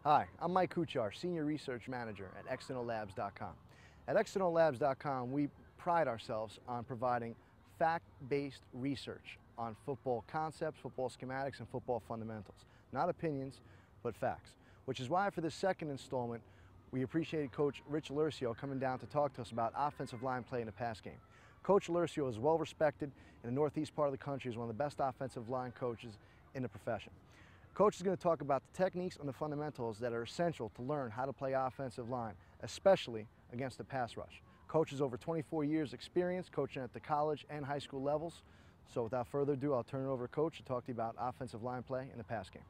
Hi, I'm Mike Kuchar, Senior Research Manager at xnolabs.com. At xnolabs.com, we pride ourselves on providing fact-based research on football concepts, football schematics, and football fundamentals. Not opinions, but facts. Which is why for this second installment, we appreciated Coach Rich Alercio coming down to talk to us about offensive line play in the pass game. Coach Alercio is well respected in the northeast part of the country as one of the best offensive line coaches in the profession. Coach is going to talk about the techniques and the fundamentals that are essential to learn how to play offensive line, especially against the pass rush. Coach has over 24 years experience coaching at the college and high school levels. So without further ado, I'll turn it over to Coach to talk to you about offensive line play in the pass game.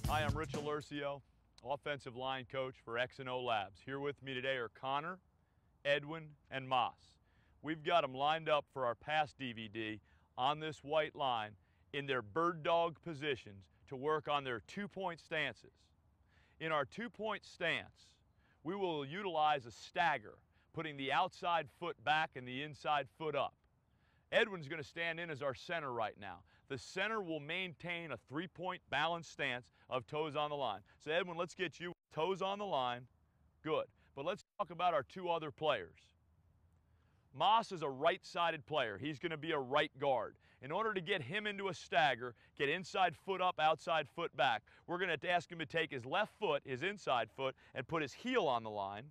Hi, I'm Rich Alercio, offensive line coach for XNO Labs. Here with me today are Connor, Edwin, and Moss. We've got them lined up for our pass DVD on this white line in their bird dog positions to work on their two-point stances. In our two-point stance, we will utilize a stagger, putting the outside foot back and the inside foot up. Edwin's going to stand in as our center right now. The center will maintain a three-point balanced stance of toes on the line. So Edwin, let's get you toes on the line. Good. But let's talk about our two other players. Moss is a right-sided player. He's going to be a right guard. In order to get him into a stagger, get inside foot up, outside foot back, we're going to ask him to take his left foot, his inside foot, and put his heel on the line.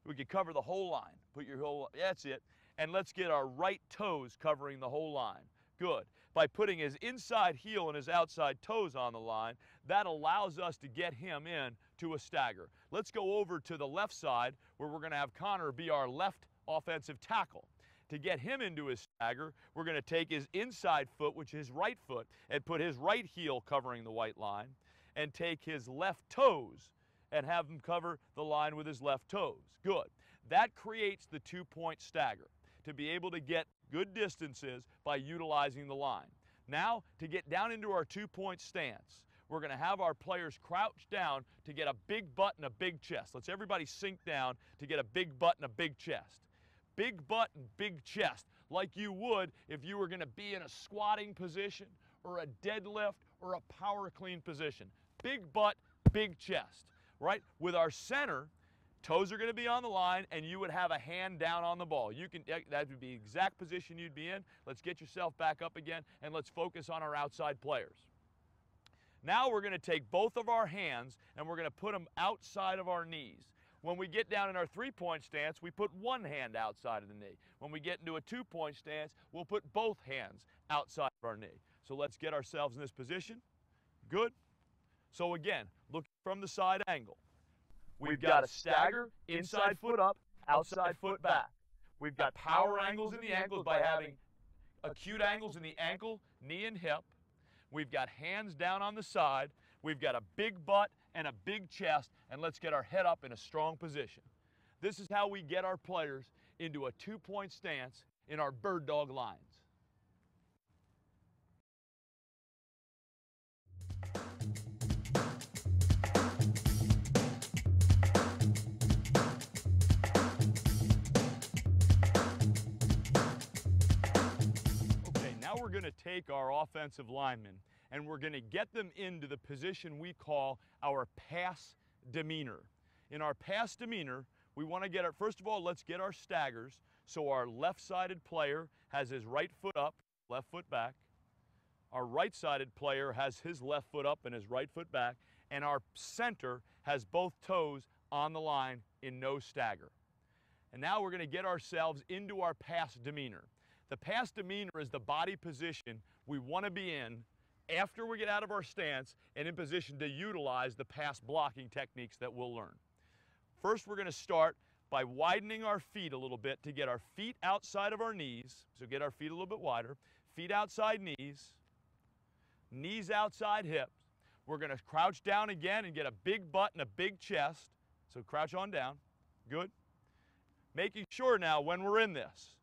We could cover the whole line. Put your whole, that's it. And let's get our right toes covering the whole line. Good. By putting his inside heel and his outside toes on the line, that allows us to get him in to a stagger. Let's go over to the left side where we're going to have Connor be our left offensive tackle. To get him into his stagger, we're going to take his inside foot, which is his right foot, and put his right heel covering the white line, and take his left toes and have him cover the line with his left toes. Good. That creates the two-point stagger, to be able to get good distances by utilizing the line. Now, to get down into our two-point stance, we're going to have our players crouch down to get a big butt and a big chest. Let's everybody sink down to get a big butt and a big chest. Big butt and big chest, like you would if you were going to be in a squatting position or a deadlift or a power clean position. Big butt, big chest, right? With our center, toes are going to be on the line, and you would have a hand down on the ball. That would be the exact position you'd be in. Let's get yourself back up again, and let's focus on our outside players. Now we're going to take both of our hands, and we're going to put them outside of our knees. When we get down in our three-point stance, we put one hand outside of the knee. When we get into a two-point stance, we'll put both hands outside of our knee. So let's get ourselves in this position. Good. So again, look from the side angle. We've got a stagger, inside foot up, outside foot back. We've got power angles in the ankles by having acute angles in the ankle, knee, and hip. We've got hands down on the side. We've got a big butt and a big chest, and let's get our head up in a strong position. This is how we get our players into a two-point stance in our bird dog lines. Now we're going to take our offensive linemen and we're going to get them into the position we call our pass demeanor. In our pass demeanor, we want to get our, first of all, let's get our staggers so our left-sided player has his right foot up, left foot back. Our right-sided player has his left foot up and his right foot back, and our center has both toes on the line in no stagger. And now we're going to get ourselves into our pass demeanor. The pass demeanor is the body position we want to be in after we get out of our stance and in position to utilize the pass blocking techniques that we'll learn. First, we're going to start by widening our feet a little bit to get our feet outside of our knees. So get our feet a little bit wider. Feet outside knees. Knees outside hips. We're going to crouch down again and get a big butt and a big chest. So crouch on down. Good. Making sure now when we're in this,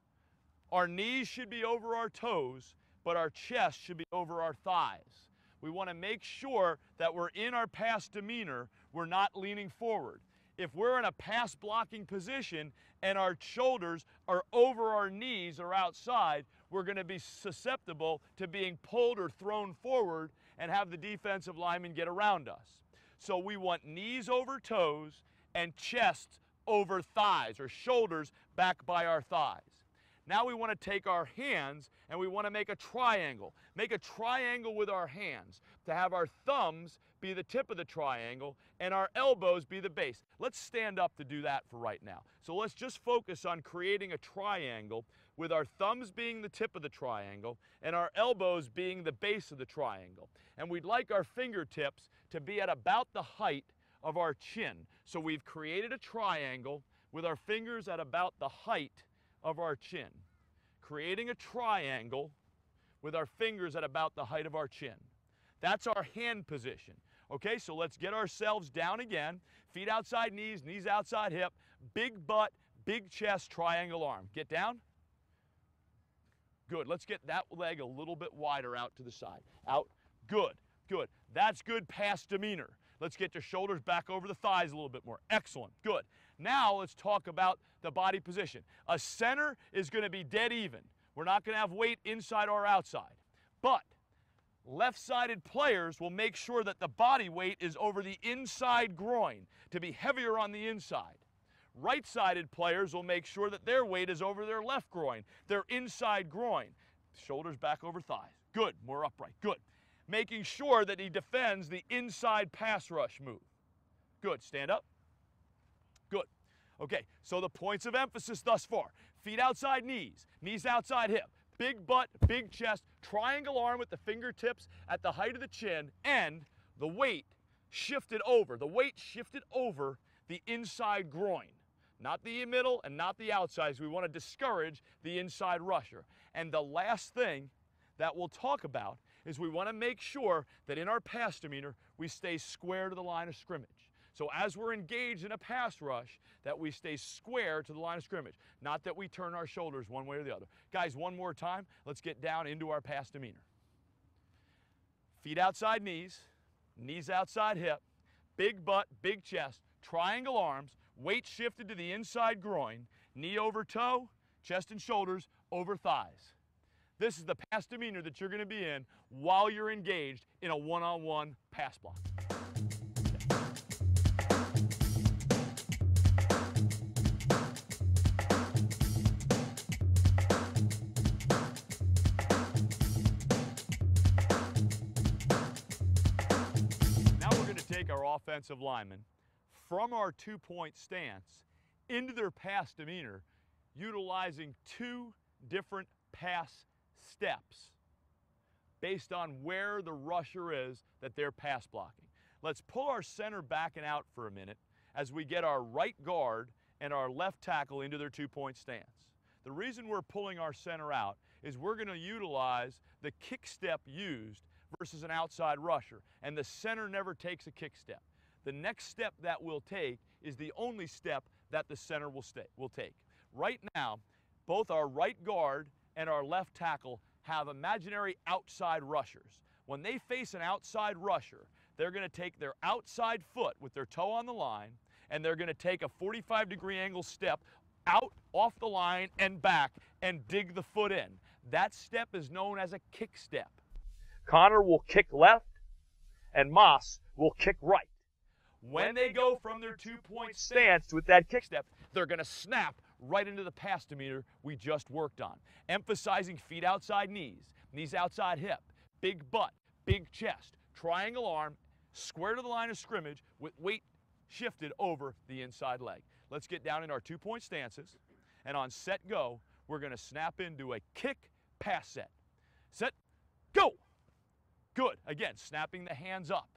our knees should be over our toes, but our chest should be over our thighs. We want to make sure that we're in our pass demeanor, we're not leaning forward. If we're in a pass blocking position and our shoulders are over our knees or outside, we're going to be susceptible to being pulled or thrown forward and have the defensive lineman get around us. So we want knees over toes and chest over thighs, or shoulders back by our thighs. Now we want to take our hands and we want to make a triangle. Make a triangle with our hands to have our thumbs be the tip of the triangle and our elbows be the base. Let's stand up to do that for right now. So let's just focus on creating a triangle with our thumbs being the tip of the triangle and our elbows being the base of the triangle. And we'd like our fingertips to be at about the height of our chin. So we've created a triangle with our fingers at about the height of our chin. Creating a triangle with our fingers at about the height of our chin. That's our hand position. Okay, so let's get ourselves down again. Feet outside knees, knees outside hip, big butt, big chest, triangle arm. Get down. Good. Let's get that leg a little bit wider out to the side. Out. Good. Good. That's good pass demeanor. Let's get your shoulders back over the thighs a little bit more. Excellent. Good. Now let's talk about the body position. A center is going to be dead even. We're not going to have weight inside or outside. But left-sided players will make sure that the body weight is over the inside groin to be heavier on the inside. Right-sided players will make sure that their weight is over their left groin, their inside groin. Shoulders back over thighs. Good. More upright. Good. Making sure that he defends the inside pass rush move. Good. Stand up. Good. Okay, so the points of emphasis thus far. Feet outside knees, knees outside hip, big butt, big chest, triangle arm with the fingertips at the height of the chin, and the weight shifted over. The weight shifted over the inside groin. Not the middle and not the outside, so we want to discourage the inside rusher. And the last thing that we'll talk about is we want to make sure that in our pass demeanor, we stay square to the line of scrimmage. So as we're engaged in a pass rush, that we stay square to the line of scrimmage, not that we turn our shoulders one way or the other. Guys, one more time, let's get down into our pass demeanor. Feet outside knees, knees outside hip, big butt, big chest, triangle arms, weight shifted to the inside groin, knee over toe, chest and shoulders over thighs. This is the pass demeanor that you're going to be in while you're engaged in a one-on-one pass block. Our offensive linemen from our two-point stance into their pass demeanor, utilizing two different pass steps based on where the rusher is that they're pass blocking. Let's pull our center back and out for a minute as we get our right guard and our left tackle into their two-point stance. The reason we're pulling our center out is we're going to utilize the kick step used versus an outside rusher, and the center never takes a kick step. The next step that we'll take is the only step that the center will take. Right now, both our right guard and our left tackle have imaginary outside rushers. When they face an outside rusher, they're going to take their outside foot with their toe on the line, and they're going to take a 45-degree angle step out off the line and back and dig the foot in. That step is known as a kick step. Connor will kick left, and Moss will kick right. When they go from their two-point stance with that kick step, they're going to snap right into the pass demeanor we just worked on. Emphasizing feet outside knees, knees outside hip, big butt, big chest, triangle arm, square to the line of scrimmage with weight shifted over the inside leg. Let's get down in our two-point stances, and on set, go, we're going to snap into a kick pass set. Set, go! Good. Again, snapping the hands up.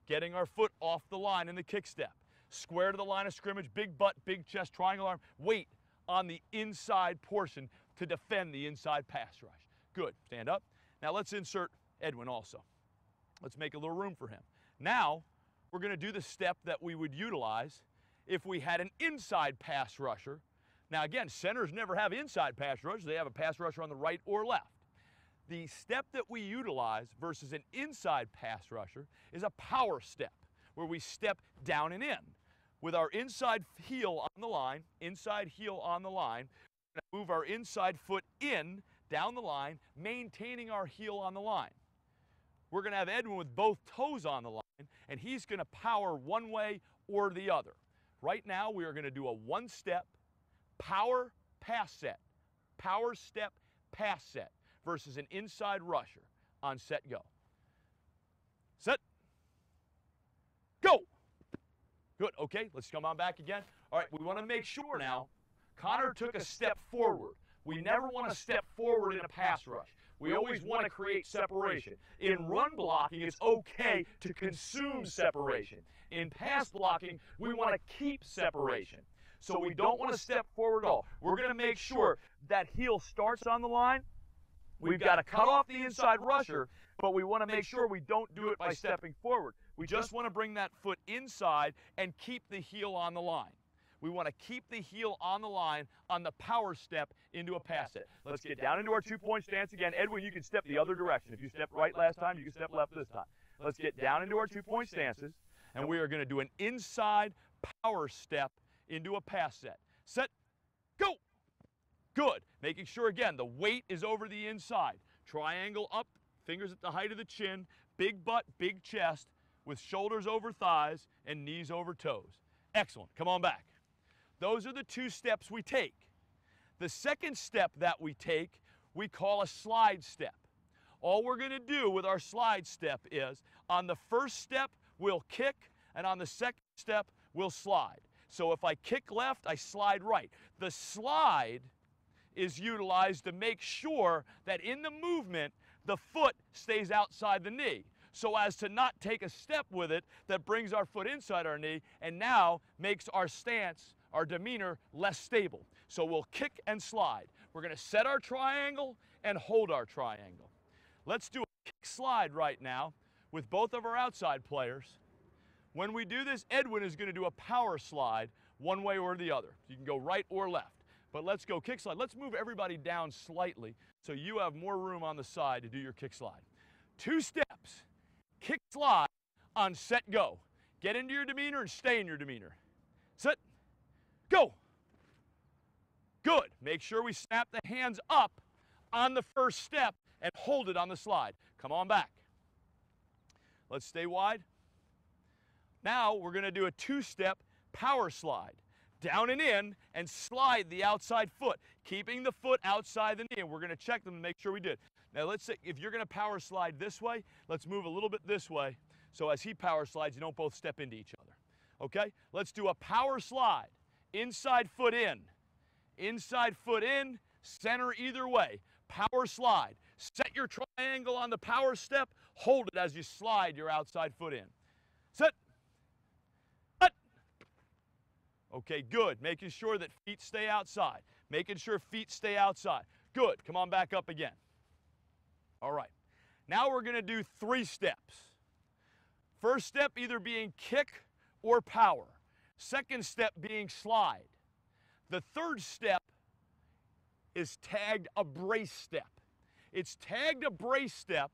Getting our foot off the line in the kick step. Square to the line of scrimmage, big butt, big chest, triangle arm. Weight on the inside portion to defend the inside pass rush. Good. Stand up. Now let's insert Edwin also. Let's make a little room for him. Now we're going to do the step that we would utilize if we had an inside pass rusher. Now again, centers never have inside pass rushers. They have a pass rusher on the right or left. The step that we utilize versus an inside pass rusher is a power step, where we step down and in. With our inside heel on the line, we're going to move our inside foot in, down the line, maintaining our heel on the line. We're going to have Edwin with both toes on the line, and he's going to power one way or the other. Right now, we are going to do a one-step power pass set, power step pass set versus an inside rusher on set, go. Set, go. Good, okay, let's come on back again. All right, we want to make sure now, Connor took a step forward. We never want to step forward in a pass rush. We always want to create separation. In run blocking, it's okay to consume separation. In pass blocking, we want to keep separation. So we don't want to step forward at all. We're going to make sure that heel starts on the line. We've got to cut off the inside rusher, but we want to make sure we don't do it by stepping forward. We just want to bring that foot inside and keep the heel on the line. We want to keep the heel on the line on the power step into a pass set. Let's get down into our two-point stance again. Edwin, you can step the other direction. If you stepped right last time, you can step left this time. Let's get down into our two-point stances, and we are going to do an inside power step into a pass set. Set, go. Good. Making sure, again, the weight is over the inside. Triangle up, fingers at the height of the chin, big butt, big chest, with shoulders over thighs and knees over toes. Excellent. Come on back. Those are the two steps we take. The second step that we take, we call a slide step. All we're going to do with our slide step is, on the first step, we'll kick, and on the second step, we'll slide. So if I kick left, I slide right. The slide is utilized to make sure that in the movement, the foot stays outside the knee, so as to not take a step with it that brings our foot inside our knee and now makes our stance, our demeanor, less stable. So we'll kick and slide. We're going to set our triangle and hold our triangle. Let's do a kick slide right now with both of our outside players. When we do this, Edwin is going to do a power slide one way or the other. You can go right or left. But let's go kick slide. Let's move everybody down slightly so you have more room on the side to do your kick slide. 2 steps. Kick slide on set, go. Get into your demeanor and stay in your demeanor. Set, go. Good. Make sure we snap the hands up on the first step and hold it on the slide. Come on back. Let's stay wide. Now we're going to do a 2-step power slide. Down and in, and slide the outside foot, keeping the foot outside the knee. And we're going to check them to make sure we did. Now let's say if you're going to power slide this way, let's move a little bit this way. So as he power slides, you don't both step into each other. Okay? Let's do a power slide. Inside foot in. Inside foot in, center either way. Power slide. Set your triangle on the power step. Hold it as you slide your outside foot in. Set. Okay, good. Making sure that feet stay outside. Making sure feet stay outside. Good. Come on back up again. All right. Now we're going to do 3 steps. First step either being kick or power. Second step being slide. The third step is tagged a brace step. It's tagged a brace step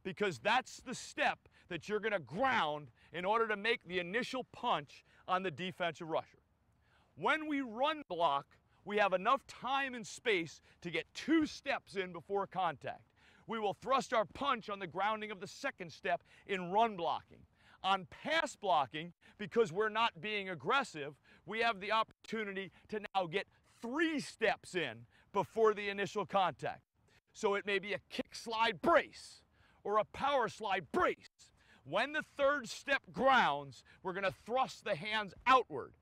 because that's the step that you're going to ground in order to make the initial punch on the defensive rusher. When we run block, we have enough time and space to get 2 steps in before contact. We will thrust our punch on the grounding of the second step in run blocking. On pass blocking, because we're not being aggressive, we have the opportunity to now get 3 steps in before the initial contact. So it may be a kick slide brace or a power slide brace. When the third step grounds, we're going to thrust the hands outward.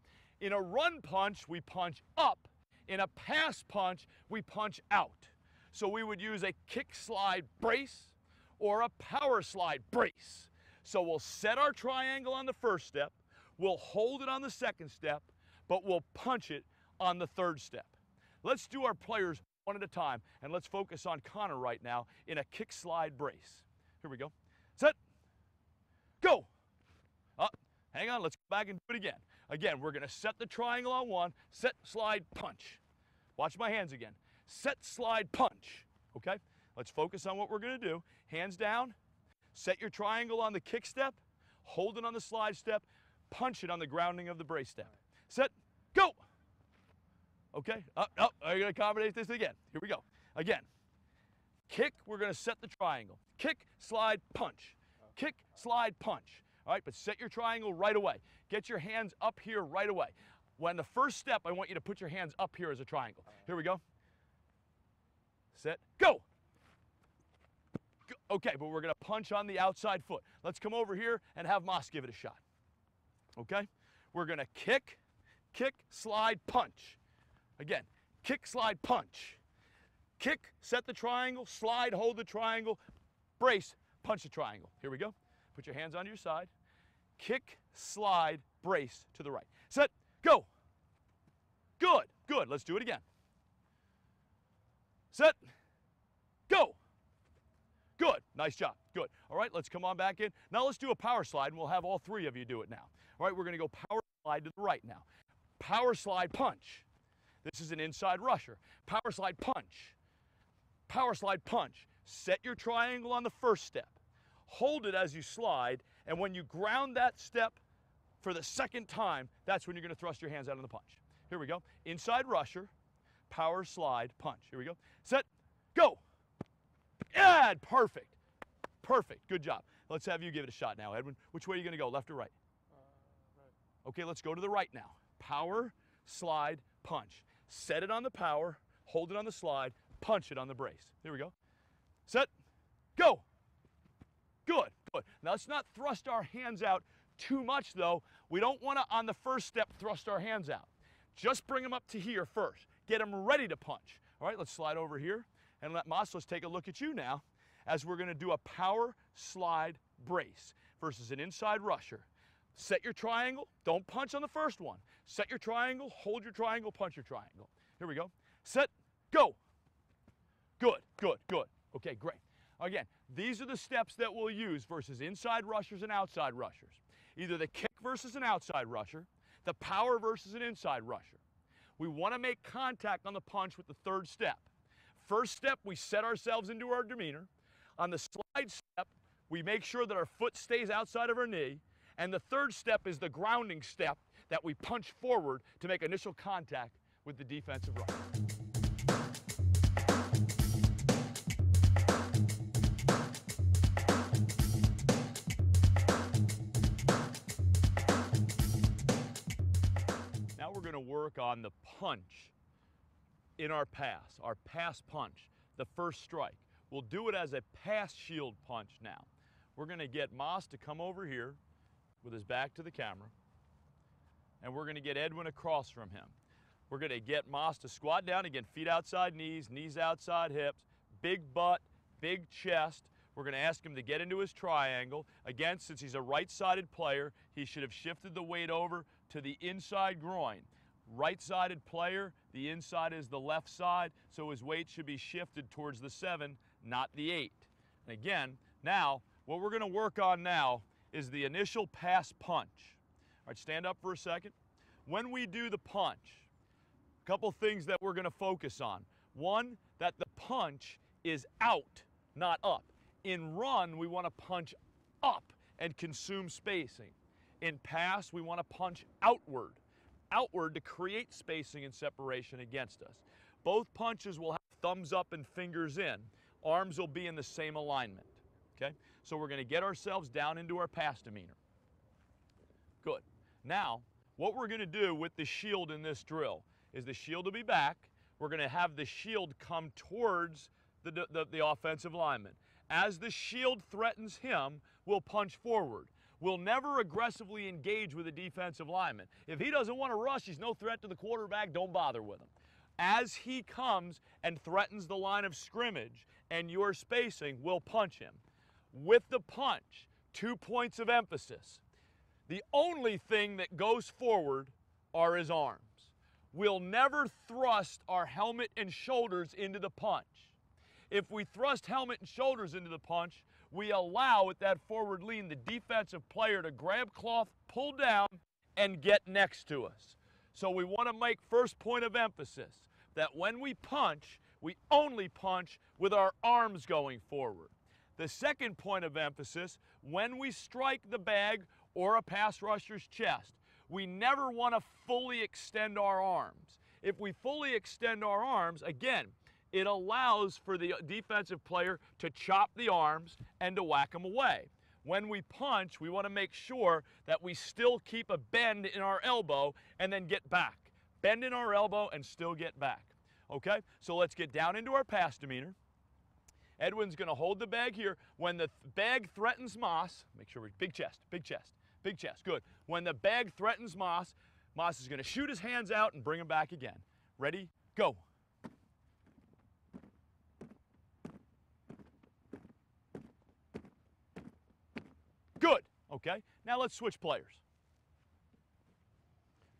In a run punch, we punch up. In a pass punch, we punch out. So we would use a kick slide brace or a power slide brace. So we'll set our triangle on the first step, we'll hold it on the second step, but we'll punch it on the third step. Let's do our players one at a time, and let's focus on Connor right now in a kick slide brace. Here we go. Set. Go. Hang on, let's go back and do it again. Again, we're going to set the triangle on one, set, slide, punch. Watch my hands again. Set, slide, punch. Okay? Let's focus on what we're going to do. Hands down, set your triangle on the kick step, hold it on the slide step, punch it on the grounding of the brace step. Set, go! Okay, up, are you going to accommodate this again? Here we go. Again, kick, we're going to set the triangle. Kick, slide, punch. Kick, slide, punch. All right, but set your triangle right away. Get your hands up here right away. When the first step, I want you to put your hands up here as a triangle. Here we go. Set, go! Okay, but we're going to punch on the outside foot. Let's come over here and have Moss give it a shot. Okay? We're going to kick, slide, punch. Again, kick, slide, punch. Kick, set the triangle, slide, hold the triangle, brace, punch the triangle. Here we go. Put your hands on your side. Kick, slide, brace to the right. Set, go. Good, good. Let's do it again. Set, go. Good, nice job, good. All right, let's come on back in. Now let's do a power slide, and we'll have all three of you do it now. All right, we're gonna go power slide to the right now. Power slide, punch. This is an inside rusher. Power slide, punch. Power slide, punch. Set your triangle on the first step. Hold it as you slide, and when you ground that step for the second time, that's when you're gonna thrust your hands out on the punch. Here we go. Inside rusher, power slide, punch. Here we go. Set, go. Yeah, perfect. Perfect, good job. Let's have you give it a shot now, Edwin. Which way are you gonna go, left or right? Right. Okay, let's go to the right now. Power, slide, punch. Set it on the power, hold it on the slide, punch it on the brace. Here we go. Set, go. Good, good. Now let's not thrust our hands out too much though. We don't wanna, on the first step, thrust our hands out. Just bring them up to here first. Get them ready to punch. All right, let's slide over here and let Maslos take a look at you now as we're gonna do a power slide brace versus an inside rusher. Set your triangle, don't punch on the first one. Set your triangle, hold your triangle, punch your triangle. Here we go. Set, go. Good, good, good. Okay, great. Again, these are the steps that we'll use versus inside rushers and outside rushers. Either the kick versus an outside rusher, the power versus an inside rusher. We want to make contact on the punch with the third step. First step, we set ourselves into our demeanor. On the slide step, we make sure that our foot stays outside of our knee. And the third step is the grounding step that we punch forward to make initial contact with the defensive rusher. Now we're going to work on the punch in our pass punch, the first strike. We'll do it as a pass shield punch now. We're going to get Moss to come over here with his back to the camera, and we're going to get Edwin across from him. We're going to get Moss to squat down again, feet outside knees, knees outside hips, big butt, big chest. We're going to ask him to get into his triangle. Again, since he's a right-sided player, he should have shifted the weight over to the inside groin. Right-sided player, the inside is the left side, so his weight should be shifted towards the 7, not the 8. And again, now, what we're going to work on now is the initial pass punch. All right, stand up for a second. When we do the punch, a couple things that we're going to focus on. One, that the punch is out, not up. In run, we want to punch up and consume spacing. In pass, we want to punch outward to create spacing and separation against us. Both punches will have thumbs up and fingers in. Arms will be in the same alignment. Okay? So we're going to get ourselves down into our pass demeanor. Good. Now, what we're going to do with the shield in this drill is the shield will be back. We're going to have the shield come towards the offensive lineman. As the shield threatens him, we'll punch forward. We'll never aggressively engage with a defensive lineman. If he doesn't want to rush, he's no threat to the quarterback, don't bother with him. As he comes and threatens the line of scrimmage and your spacing, we'll punch him. With the punch, 2 points of emphasis. The only thing that goes forward are his arms. We'll never thrust our helmet and shoulders into the punch. If we thrust helmet and shoulders into the punch, we allow, with that forward lean, the defensive player to grab cloth, pull down, and get next to us. So we want to make first point of emphasis that when we punch, We only punch with our arms going forward. The second point of emphasis, when we strike the bag or a pass rusher's chest, we never want to fully extend our arms. If we fully extend our arms, again, it allows for the defensive player to chop the arms and to whack them away. When we punch, we want to make sure that we still keep a bend in our elbow and then get back. Bend in our elbow and still get back. Okay, so let's get down into our pass demeanor. Edwin's going to hold the bag here. When the bag threatens Moss, make sure we're big chest, big chest, big chest. Good. When the bag threatens Moss, Moss is going to shoot his hands out and bring him back again. Ready? Go. Good. Okay, now let's switch players.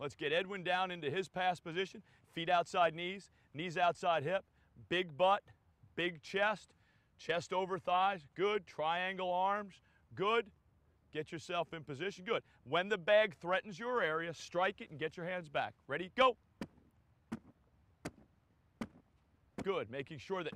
Let's get Edwin down into his pass position. Feet outside knees, knees outside hip, big butt, big chest, chest over thighs, good. Triangle arms, good. Get yourself in position, good. When the bag threatens your area, strike it and get your hands back. Ready, go. Good, making sure that,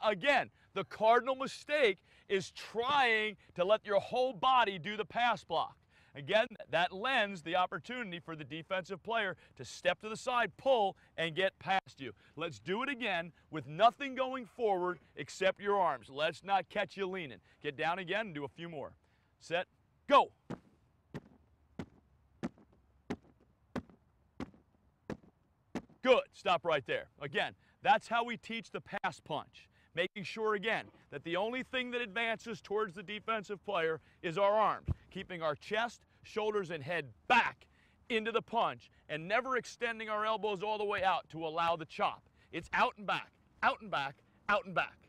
again, the cardinal mistake is trying to let your whole body do the pass block. Again, that lends the opportunity for the defensive player to step to the side, pull, and get past you. Let's do it again with nothing going forward except your arms. Let's not catch you leaning. Get down again and do a few more. Set, go. Good, stop right there. Again, that's how we teach the pass punch. Making sure, again, that the only thing that advances towards the defensive player is our arms. Keeping our chest, shoulders, and head back into the punch and never extending our elbows all the way out to allow the chop. It's out and back, out and back, out and back.